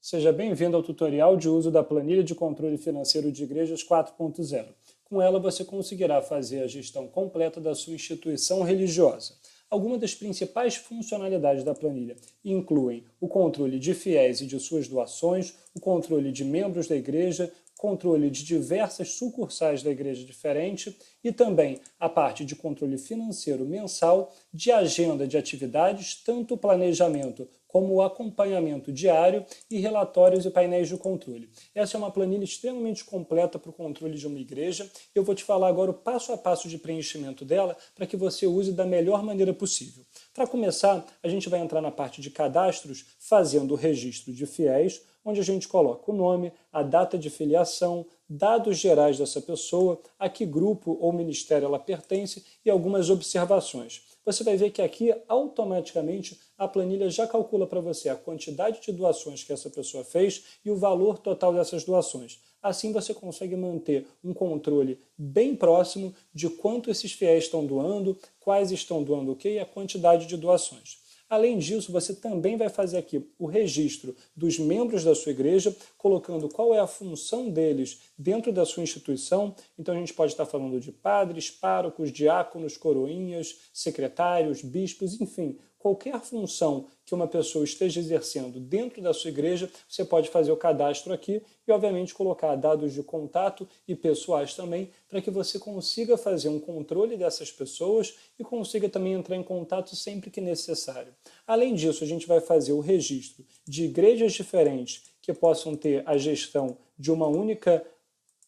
Seja bem-vindo ao tutorial de uso da Planilha de Controle Financeiro de Igrejas 4.0. Com ela, você conseguirá fazer a gestão completa da sua instituição religiosa. Algumas das principais funcionalidades da planilha incluem o controle de fiéis e de suas doações, o controle de membros da igreja, controle de diversas sucursais da igreja diferente e também a parte de controle financeiro mensal, de agenda de atividades, tanto o planejamento como o acompanhamento diário e relatórios e painéis de controle. Essa é uma planilha extremamente completa para o controle de uma igreja. Eu vou te falar agora o passo a passo de preenchimento dela para que você use da melhor maneira possível. Para começar, a gente vai entrar na parte de cadastros, fazendo o registro de fiéis, onde a gente coloca o nome, a data de filiação, dados gerais dessa pessoa, a que grupo ou ministério ela pertence e algumas observações. Você vai ver que aqui, automaticamente, a planilha já calcula para você a quantidade de doações que essa pessoa fez e o valor total dessas doações. Assim você consegue manter um controle bem próximo de quanto esses fiéis estão doando, quais estão doando o quê e a quantidade de doações. Além disso, você também vai fazer aqui o registro dos membros da sua igreja, colocando qual é a função deles dentro da sua instituição. Então a gente pode estar falando de padres, párocos, diáconos, coroinhas, secretários, bispos, enfim, qualquer função que uma pessoa esteja exercendo dentro da sua igreja, você pode fazer o cadastro aqui e, obviamente, colocar dados de contato e pessoais também, para que você consiga fazer um controle dessas pessoas e consiga também entrar em contato sempre que necessário. Além disso, a gente vai fazer o registro de igrejas diferentes que possam ter a gestão de uma única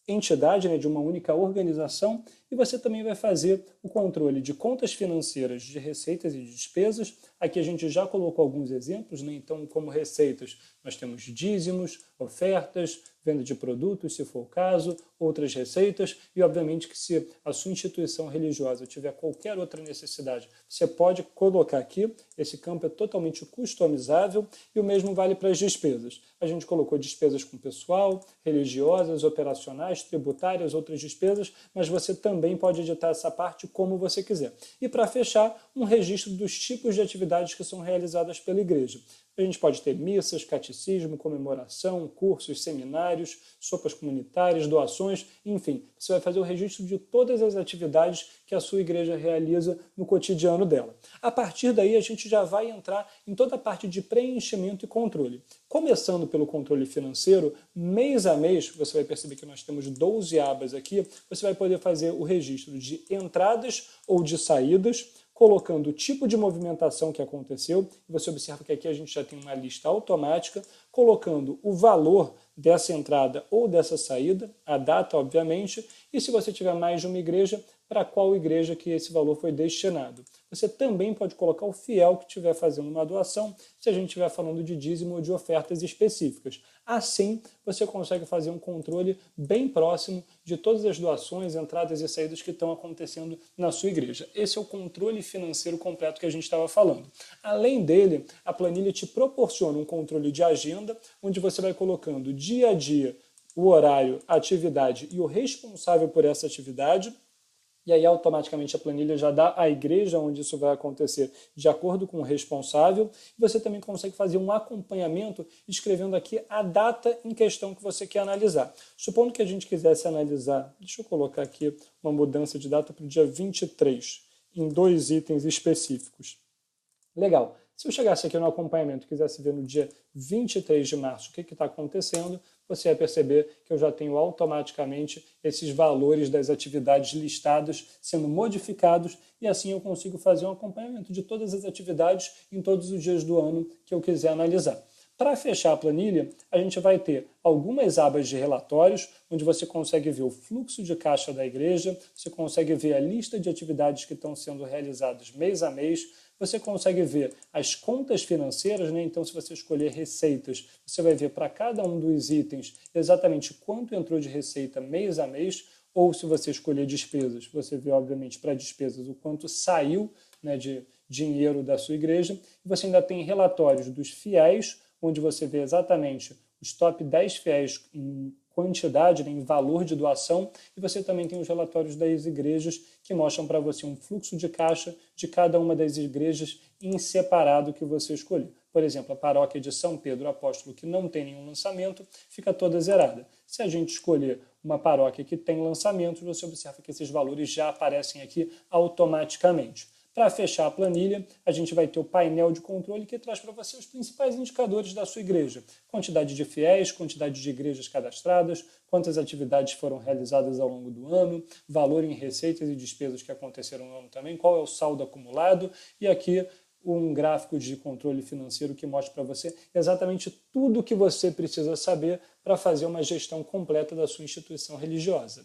entidade, de uma única organização, e você também vai fazer o controle de contas financeiras de receitas e despesas. Aqui a gente já colocou alguns exemplos, então como receitas nós temos dízimos, ofertas, venda de produtos, se for o caso, outras receitas, e obviamente que se a sua instituição religiosa tiver qualquer outra necessidade, você pode colocar aqui, esse campo é totalmente customizável, e o mesmo vale para as despesas. A gente colocou despesas com pessoal, religiosas, operacionais, tributárias, outras despesas, mas você também pode editar essa parte como você quiser. E para fechar, um registro dos tipos de atividades que são realizadas pela igreja. A gente pode ter missas, catecismo, comemoração, cursos, seminários, sopas comunitárias, doações, enfim, você vai fazer o registro de todas as atividades que a sua igreja realiza no cotidiano dela. A partir daí, a gente já vai entrar em toda a parte de preenchimento e controle. Começando pelo controle financeiro, mês a mês, você vai perceber que nós temos 12 abas aqui, você vai poder fazer o registro de entradas ou de saídas, colocando o tipo de movimentação que aconteceu, e você observa que aqui a gente já tem uma lista automática, colocando o valor dessa entrada ou dessa saída, a data, obviamente, e se você tiver mais de uma igreja, para qual igreja que esse valor foi destinado. Você também pode colocar o fiel que estiver fazendo uma doação, se a gente estiver falando de dízimo ou de ofertas específicas. Assim, você consegue fazer um controle bem próximo de todas as doações, entradas e saídas que estão acontecendo na sua igreja. Esse é o controle financeiro completo que a gente estava falando. Além dele, a planilha te proporciona um controle de agenda, onde você vai colocando dia a dia o horário, a atividade e o responsável por essa atividade. E aí automaticamente a planilha já dá a igreja onde isso vai acontecer de acordo com o responsável. E você também consegue fazer um acompanhamento escrevendo aqui a data em questão que você quer analisar. Supondo que a gente quisesse analisar, deixa eu colocar aqui uma mudança de data para o dia 23, em 2 itens específicos. Legal. Se eu chegasse aqui no acompanhamento e quisesse ver no dia 23 de março o que está acontecendo, você vai perceber que eu já tenho automaticamente esses valores das atividades listadas sendo modificados e assim eu consigo fazer um acompanhamento de todas as atividades em todos os dias do ano que eu quiser analisar. Para fechar a planilha, a gente vai ter algumas abas de relatórios, onde você consegue ver o fluxo de caixa da igreja, você consegue ver a lista de atividades que estão sendo realizadas mês a mês, você consegue ver as contas financeiras, então se você escolher receitas, você vai ver para cada um dos itens exatamente quanto entrou de receita mês a mês, ou se você escolher despesas, você vê obviamente para despesas o quanto saiu de dinheiro da sua igreja, e você ainda tem relatórios dos fiéis, onde você vê exatamente os top 10 fiéis quantidade, né, em valor de doação, e você também tem os relatórios das igrejas que mostram para você um fluxo de caixa de cada uma das igrejas em separado que você escolher. Por exemplo, a paróquia de São Pedro Apóstolo, que não tem nenhum lançamento, fica toda zerada. Se a gente escolher uma paróquia que tem lançamentos, você observa que esses valores já aparecem aqui automaticamente. Para fechar a planilha, a gente vai ter o painel de controle que traz para você os principais indicadores da sua igreja. Quantidade de fiéis, quantidade de igrejas cadastradas, quantas atividades foram realizadas ao longo do ano, valor em receitas e despesas que aconteceram no ano também, qual é o saldo acumulado, e aqui um gráfico de controle financeiro que mostra para você exatamente tudo o que você precisa saber para fazer uma gestão completa da sua instituição religiosa.